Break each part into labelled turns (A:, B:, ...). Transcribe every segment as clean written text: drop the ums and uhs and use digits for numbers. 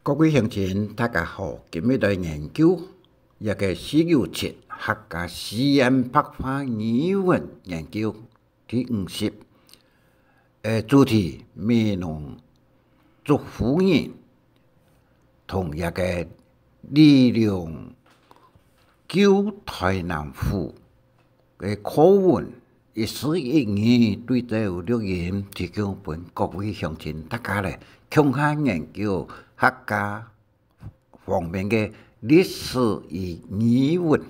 A: 各位乡亲，大家好！今日来研究一个497客家实验白话语文研究第50。主题闽农祝福人同一个力量救台南府嘅课文1:1:2对照录音，提供俾各位乡亲大家咧，共下研究客家方面嘅历史與語文，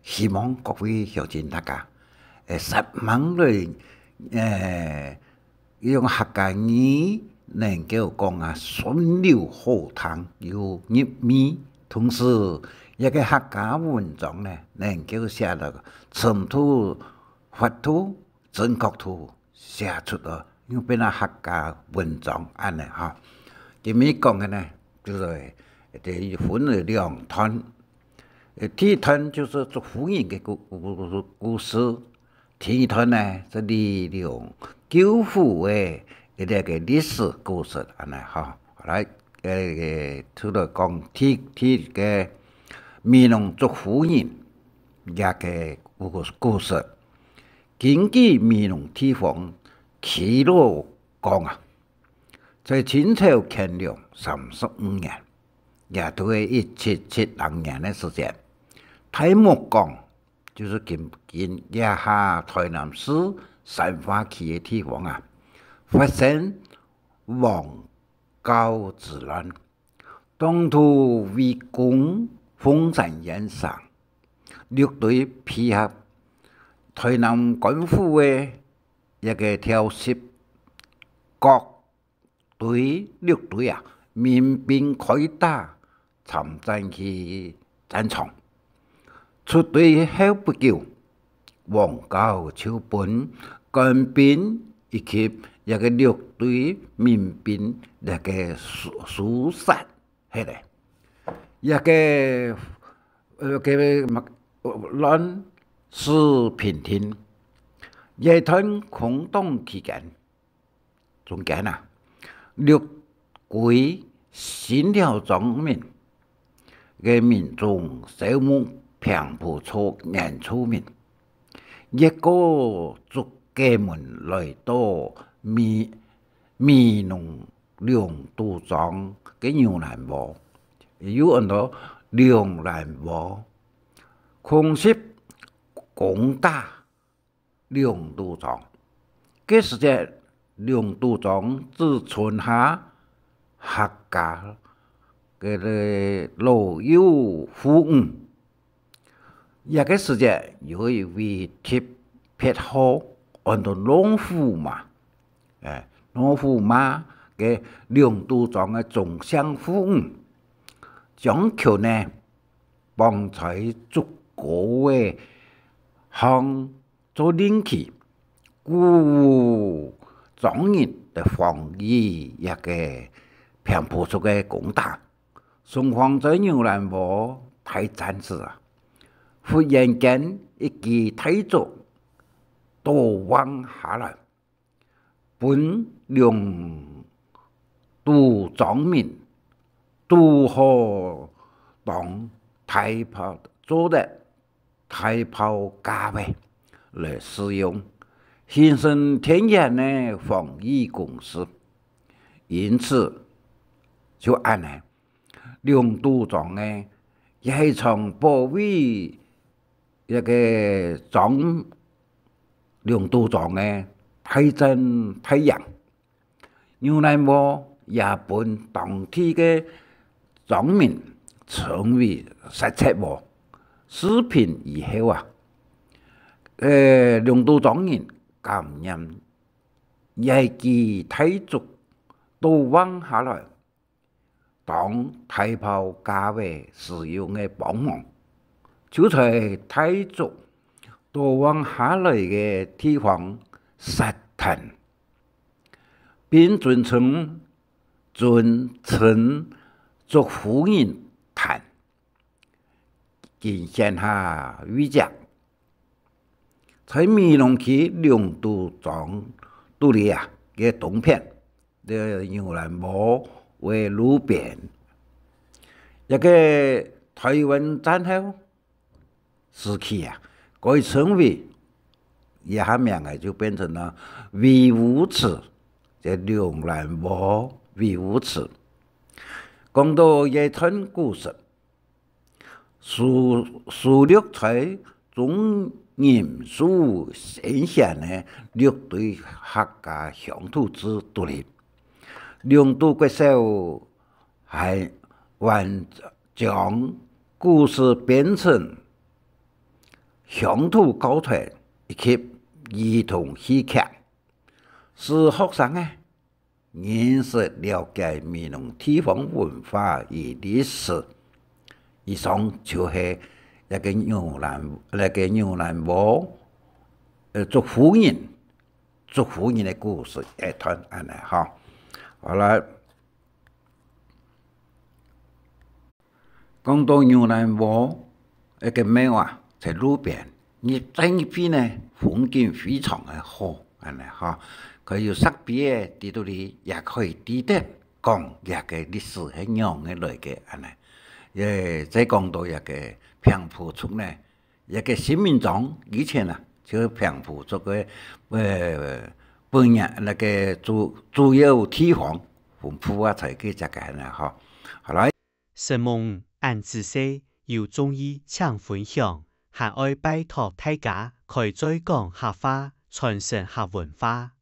A: 希望各位鄉親大家實問來用客家語能夠講順流好聽又入味，同時一個客家文章呢能夠寫到程度、法度、正確度寫出嚟，用變咗客家文章安尼嚇。今日講嘅呢，就是分為2段。第一段就是祝福人嘅故事，第二段呢是利用救父嘅一個歷史故事安尼嚇。來出來講第嘅闽農祝福人一個故事，根據闽農地方記錄講在清朝乾隆35年，也都係1770年嘅時間，太牧港就是今腋下台南市善化區嘅地方發生黃高之亂，當初圍攻鳳山燕山，陸隊配合台南官府嘅一個調習，各隊陸隊民兵開打，參戰去戰場。出隊後不久，黃高就本官兵以及一個陸隊民兵一個疏散起來，一個亂世平定。這段空檔期間，中間陸軍新條莊民嘅民眾掃墓平埔族原住民，一個族家們來到闽農兩都莊嘅牛欄窩，有很多兩欄窩，空襲攻打兩都莊。這時間兩都莊只存下客家嘅老幼婦孺。一個時間由於為貼撇好按到老虎嘛，老虎嘛嘅兩都莊嘅眾鄉婦孺，將橋呢幫在足夠嘅向做領起，故莊人嘅防禦一個平埔族嘅攻打，雙方在牛欄窩大戰時忽然間一支大族逃亡下來，本兩都莊民都可當大炮做的大炮架位來使用，形成天然的防禦工事。因此就按呢兩都莊呢也曾保衛一個兩都莊呢大陣大贏，牛欄窩也本當地嘅莊民稱為17窩。視頻以後兩都莊人感染野雞大族逃亡下來，當大炮架位使用嘅幫忙，就在大族逃亡下來嘅地方殺壇，並尊稱祝福人壇，見現下遺跡。在闽農區兩都莊都里嘅東片，牛欄窩為路邊一个台湾战后时期啊，改称为以下名嘅就变成了维吾词，即梁兰窝维吾词。讲到一段故事，书录在中人书现象呢，略对客家乡土之独立。两度国手还还将故事变成乡土高团以及儿童戏剧，使学生呢认识了解闽南地方文化与历史。以上就是一个牛兰窝做夫人的故事一段安尼哈。好啦，讲到牛兰窝一个庙啊，在路边，在那边呢风景非常的好，安尼哈，佢有识别伫度里，也可以值得讲一个历史係樣嘅來嘅，安尼。再講到一個平埔族呢，一個新民莊以前啊，就平埔族嘅本人那個主要地方，本埔啊才叫這個呢，哈。後來，
B: 神夢按知識要中意搶分享，還愛拜託大家，可以再講客話，傳承客文化。